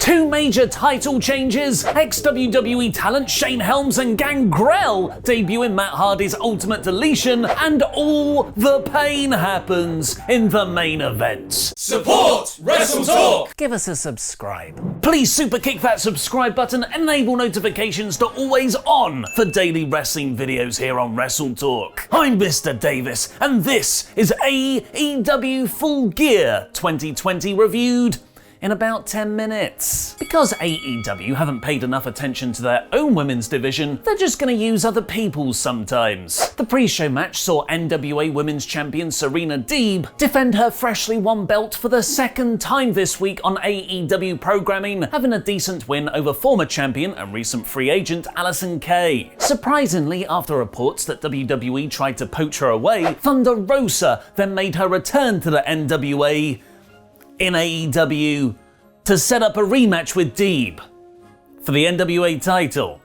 2 major title changes, ex-WWE talent Shane Helms and Gangrel debut in Matt Hardy's Ultimate Deletion, and all the pain happens in the main event. Support WrestleTalk! Give us a subscribe. Please super kick that subscribe button and enable notifications to always on for daily wrestling videos here on WrestleTalk. I'm Mr. Davis, and this is AEW Full Gear 2020 reviewed in about 10 minutes. Because AEW haven't paid enough attention to their own women's division, they're just gonna use other people's sometimes. The pre-show match saw NWA Women's Champion Serena Deeb defend her freshly won belt for the second time this week on AEW programming, having a decent win over former champion and recent free agent Allysin Kay. Surprisingly, after reports that WWE tried to poach her away, Thunder Rosa then made her return to the NWA in AEW to set up a rematch with Deeb for the NWA title,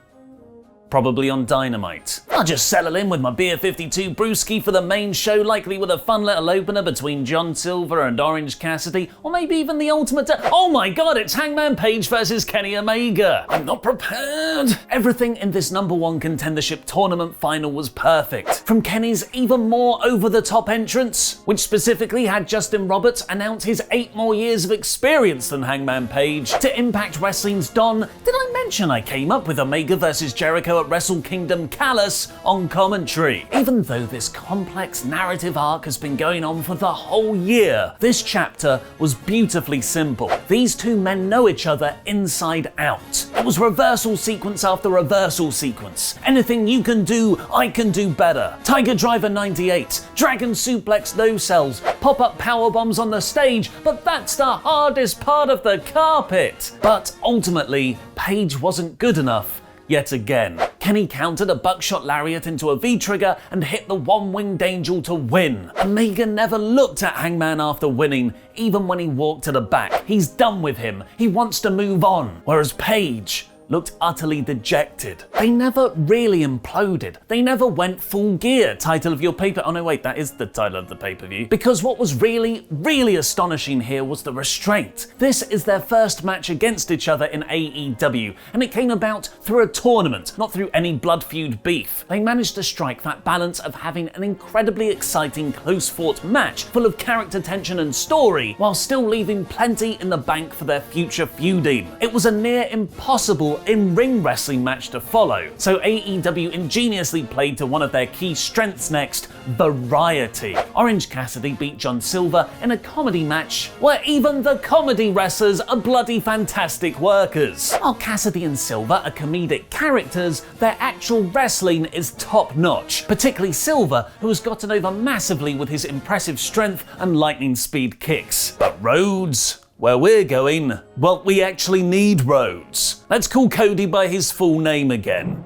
probably on Dynamite. I'll just settle in with my Beer 52 brewski for the main show, likely with a fun little opener between John Silver and Orange Cassidy, or maybe even the ultimate oh my god, it's Hangman Page versus Kenny Omega. I'm not prepared. Everything in this #1 contendership tournament final was perfect. From Kenny's even more over-the-top entrance, which specifically had Justin Roberts announce his 8 more years of experience than Hangman Page, to Impact Wrestling's Don, did I mention I came up with Omega versus Jericho at Wrestle Kingdom Callous on commentary? Even though this complex narrative arc has been going on for the whole year, this chapter was beautifully simple. These two men know each other inside out. It was reversal sequence after reversal sequence. Anything you can do, I can do better. Tiger Driver 98, Dragon Suplex no cells, pop-up power bombs on the stage, but that's the hardest part of the carpet. But ultimately, Page wasn't good enough yet again. Kenny countered a buckshot lariat into a V-trigger and hit the one-winged angel to win. Omega never looked at Hangman after winning, even when he walked to the back. He's done with him. He wants to move on. Whereas Page looked utterly dejected. They never really imploded. They never went full gear. Title of your paper. Oh no, wait, that is the title of the pay-per-view. Because what was really astonishing here was the restraint. This is their first match against each other in AEW, and it came about through a tournament, not through any blood feud beef. They managed to strike that balance of having an incredibly exciting, close-fought match full of character tension and story, while still leaving plenty in the bank for their future feuding. It was a near impossible in-ring wrestling match to follow, so AEW ingeniously played to one of their key strengths next: variety. Orange Cassidy beat John Silver in a comedy match where even the comedy wrestlers are bloody fantastic workers. While Cassidy and Silver are comedic characters, their actual wrestling is top-notch, particularly Silver, who has gotten over massively with his impressive strength and lightning speed kicks. But Rhodes, where we're going, well, we actually need Rhodes. Let's call Cody by his full name again.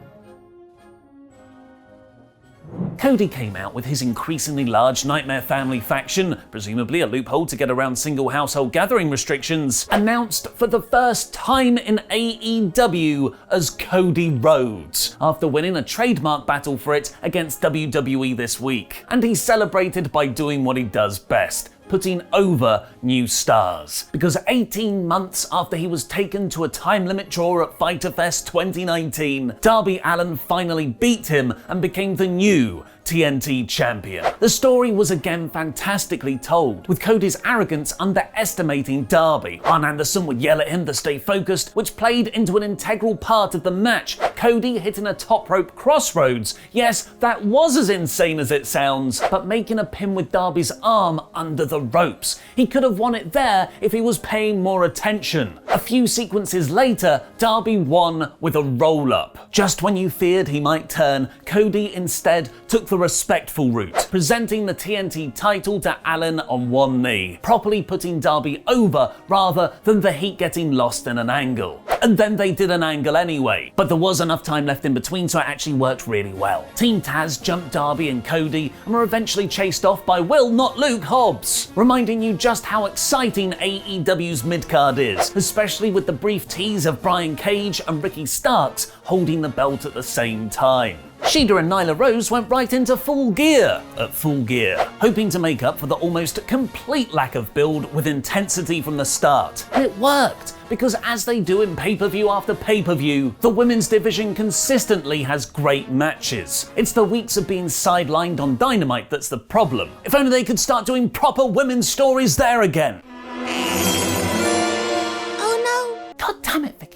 Cody came out with his increasingly large Nightmare Family faction, presumably a loophole to get around single household gathering restrictions, announced for the first time in AEW as Cody Rhodes, after winning a trademark battle for it against WWE this week. And he celebrated by doing what he does best: putting over new stars. Because 18 months after he was taken to a time limit draw at Fyter Fest 2019, Darby Allin finally beat him and became the new TNT champion. The story was again fantastically told, with Cody's arrogance underestimating Darby. Arn Anderson would yell at him to stay focused, which played into an integral part of the match. Cody hitting a top rope crossroads. Yes, that was as insane as it sounds, but making a pin with Darby's arm under the ropes. He could have won it there if he was paying more attention. A few sequences later, Darby won with a roll-up. Just when you feared he might turn, Cody instead took the respectful route, presenting the TNT title to Allin on one knee, properly putting Darby over rather than the heat getting lost in an angle. And then they did an angle anyway, but there was enough time left in between, so it actually worked really well. Team Taz jumped Darby and Cody and were eventually chased off by Will, not Luke, Hobbs, reminding you just how exciting AEW's midcard is, especially with the brief tease of Brian Cage and Ricky Starks holding the belt at the same time. Shida and Nyla Rose went right into Full Gear at Full Gear, hoping to make up for the almost complete lack of build with intensity from the start. And it worked. because as they do in pay-per-view after pay-per-view, the women's division consistently has great matches. It's the weeks of being sidelined on Dynamite that's the problem. If only they could start doing proper women's stories there again. Oh no! God damn it, Vicky.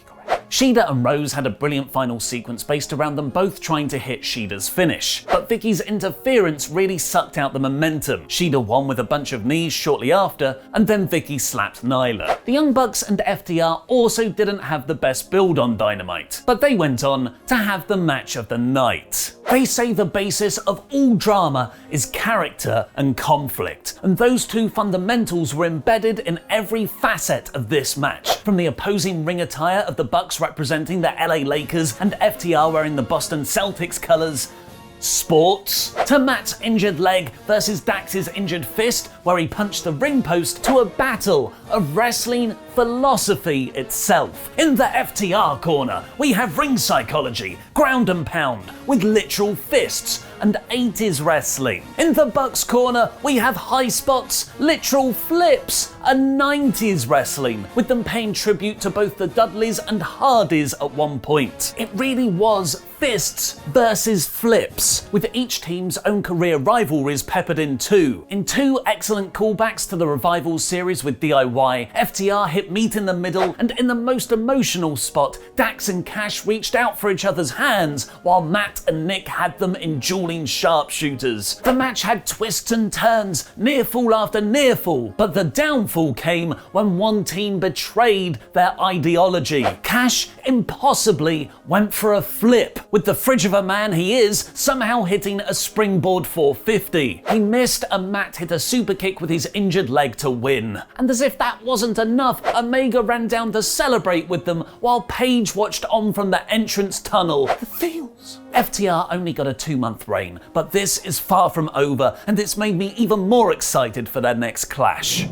Shida and Rhodes had a brilliant final sequence based around them both trying to hit Shida's finish, but Vicky's interference really sucked out the momentum. Shida won with a bunch of knees shortly after, and then Vicky slapped Nyla. The Young Bucks and FTR also didn't have the best build on Dynamite, but they went on to have the match of the night. They say the basis of all drama is character and conflict, and those two fundamentals were embedded in every facet of this match, from the opposing ring attire of the Bucks representing the LA Lakers and FTR wearing the Boston Celtics colours, sports, to Matt's injured leg versus Dax's injured fist where he punched the ring post, to a battle of wrestling philosophy itself. In the FTR corner, we have ring psychology, ground and pound, with literal fists, and 80s wrestling. In the Bucks corner, we have high spots, literal flips, and 90s wrestling, with them paying tribute to both the Dudleys and Hardys at one point. It really was fists versus flips, with each team's own career rivalries peppered in too. In two excellent callbacks to the Revival series with DIY, FTR hit meet in the middle, and in the most emotional spot, Dax and Cash reached out for each other's hands, while Matt and Nick had them in dueling sharpshooters. The match had twists and turns, near fall after near fall, but the downfall came when one team betrayed their ideology. Cash impossibly went for a flip, with the fridge of a man he is somehow hitting a springboard 450. He missed, and Matt hit a super kick with his injured leg to win. And as if that wasn't enough, Omega ran down to celebrate with them while Paige watched on from the entrance tunnel. The feels. FTR only got a 2-month reign, but this is far from over, and it's made me even more excited for their next clash.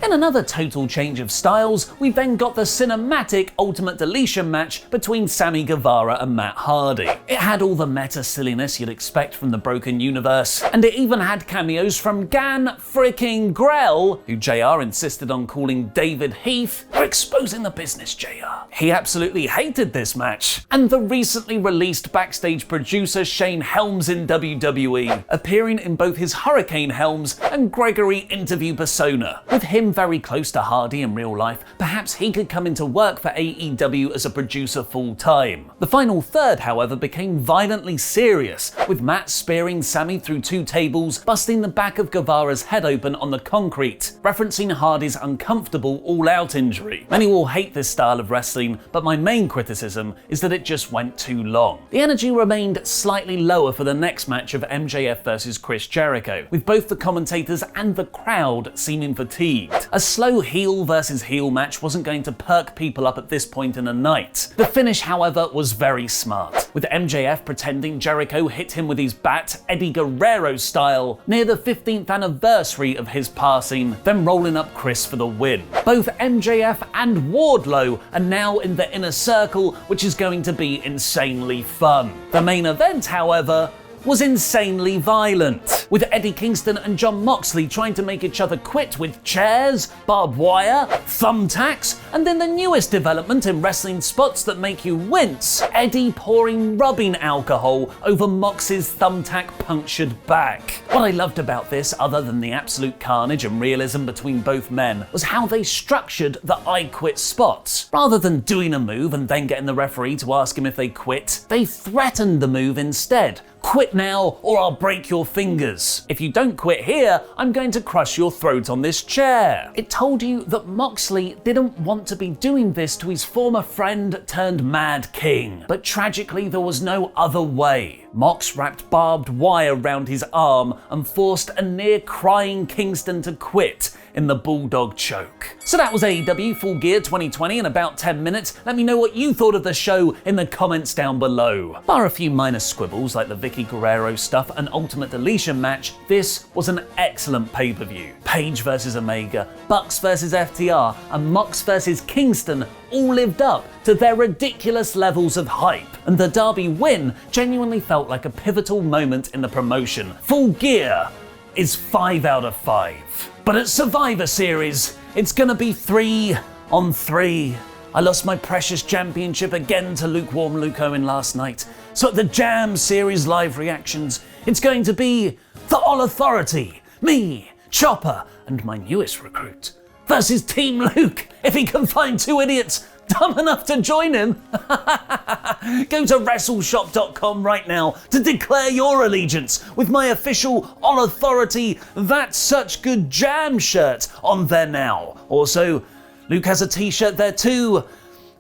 In another total change of styles, we then got the cinematic Ultimate Deletion match between Sammy Guevara and Matt Hardy. It had all the meta silliness you'd expect from the Broken Universe, and it even had cameos from Gan fricking Grell, who JR insisted on calling David Heath. We're exposing the business, JR. He absolutely hated this match. And the recently released backstage producer Shane Helms in WWE, appearing in both his Hurricane Helms and Gregory interview persona. With him very close to Hardy in real life, perhaps he could come into work for AEW as a producer full time. The final third, however, became violently serious, with Matt spearing Sammy through 2 tables, busting the back of Guevara's head open on the concrete, referencing Hardy's uncomfortable all-out injury. Many will hate this style of wrestling, but my main criticism is that it just went too long. The energy remained slightly lower for the next match of MJF versus Chris Jericho, with both the commentators and the crowd seeming fatigued. A slow heel versus heel match wasn't going to perk people up at this point in the night. The finish, however, was very smart, with MJF pretending Jericho hit him with his bat, Eddie Guerrero style, near the 15th anniversary of his passing, then rolling up Chris for the win. Both MJF and Wardlow are now in the inner circle, which is going to be insanely fun. The main event, however, was insanely violent, with Eddie Kingston and John Moxley trying to make each other quit with chairs, barbed wire, thumbtacks, and then the newest development in wrestling spots that make you wince, Eddie pouring rubbing alcohol over Mox's thumbtack punctured back. What I loved about this, other than the absolute carnage and realism between both men, was how they structured the I quit spots. Rather than doing a move and then getting the referee to ask him if they quit, they threatened the move instead. Quit now or I'll break your fingers. If you don't quit here, I'm going to crush your throat on this chair. It told you that Moxley didn't want to be doing this to his former friend turned Mad King. But tragically, there was no other way. Mox wrapped barbed wire around his arm and forced a near crying Kingston to quit in the Bulldog choke. So that was AEW Full Gear 2020 in about 10 minutes. Let me know what you thought of the show in the comments down below. Bar a few minor squibbles like the Vicky Guerrero stuff and Ultimate Deletion match, this was an excellent pay-per-view. Paige versus Omega, Bucks versus FTR, and Mox versus Kingston all lived up to their ridiculous levels of hype, and the Darby win genuinely felt like a pivotal moment in the promotion. Full Gear is 5 out of 5. But at Survivor Series, It's gonna be 3-on-3. I lost my precious championship again to lukewarm Luke Owen last night. So at the Jam Series live reactions, it's going to be the All Authority, me, Chopper, and my newest recruit, versus Team Luke, if he can find two idiots dumb enough to join him. Go to WrestleShop.com right now to declare your allegiance with my official All Authority That's Such Good Jam shirt on there now. Also, Luke has a t-shirt there too.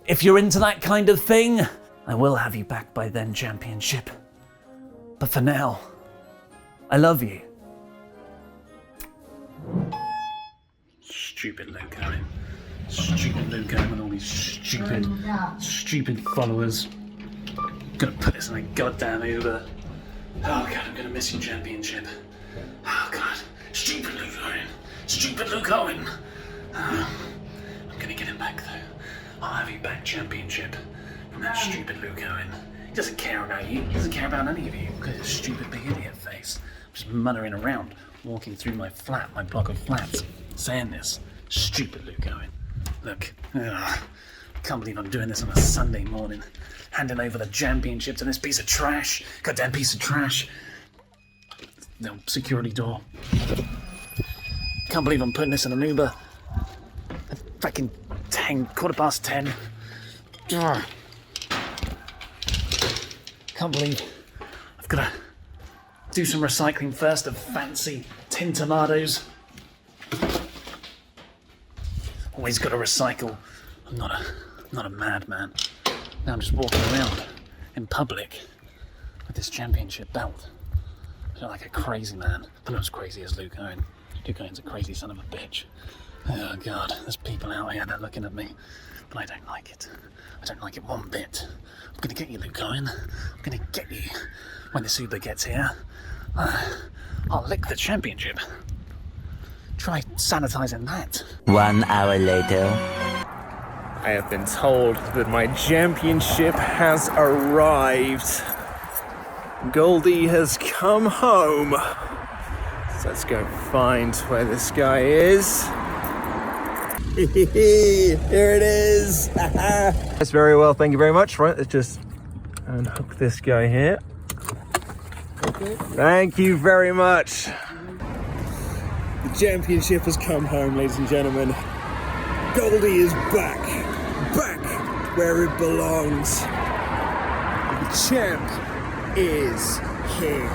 If you're into that kind of thing, I will have you back by then, championship. But for now, I love you. Stupid Luke Owen. Stupid Luke Owen and all these stupid followers. Gonna put this in a goddamn Uber. Oh god, I'm gonna miss you, championship. Oh god, stupid Luke Owen. Stupid Luke Owen. I'm gonna get him back though. I'll have you back, championship. From that stupid Luke Owen. He doesn't care about you. He doesn't care about any of you. Look at his stupid big idiot face. I'm just muttering around, walking through my flat, my block of flats, saying this. Stupid Luke Owen. Look, I can't believe I'm doing this on a Sunday morning, handing over the championship to this piece of trash. Goddamn piece of trash. No security door. Can't believe I'm putting this in an Uber. Fucking 10:15. Ugh. Can't believe I've got to do some recycling first of fancy tin tomatoes. Always got to recycle. I'm not a madman. Now I'm just walking around in public with this championship belt. I feel like a crazy man, but not as crazy as Luke Owen. Luke Owen's a crazy son of a bitch. Oh god, there's people out here that are looking at me, but I don't like it. I don't like it one bit. I'm gonna get you, Luke Owen. I'm gonna get you when this Uber gets here. I'll lick the championship. Try sanitizing that. 1 hour later. I have been told that my championship has arrived. Goldie has come home. So let's go find where this guy is. Here it is. That's very well, thank you very much. Right, let's just unhook this guy here. Okay. Thank you very much. The championship has come home, ladies and gentlemen. Goldie is back where it belongs. The champ is here.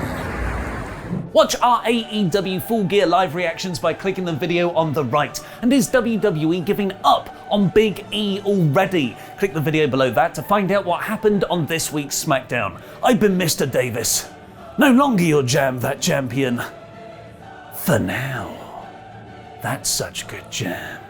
Watch our AEW Full Gear live reactions by clicking the video on the right. And is WWE giving up on Big E already? Click the video below that to find out what happened on this week's SmackDown. I've been Mr. Davis. No longer your Jam That Champion. For now. That's such good jam.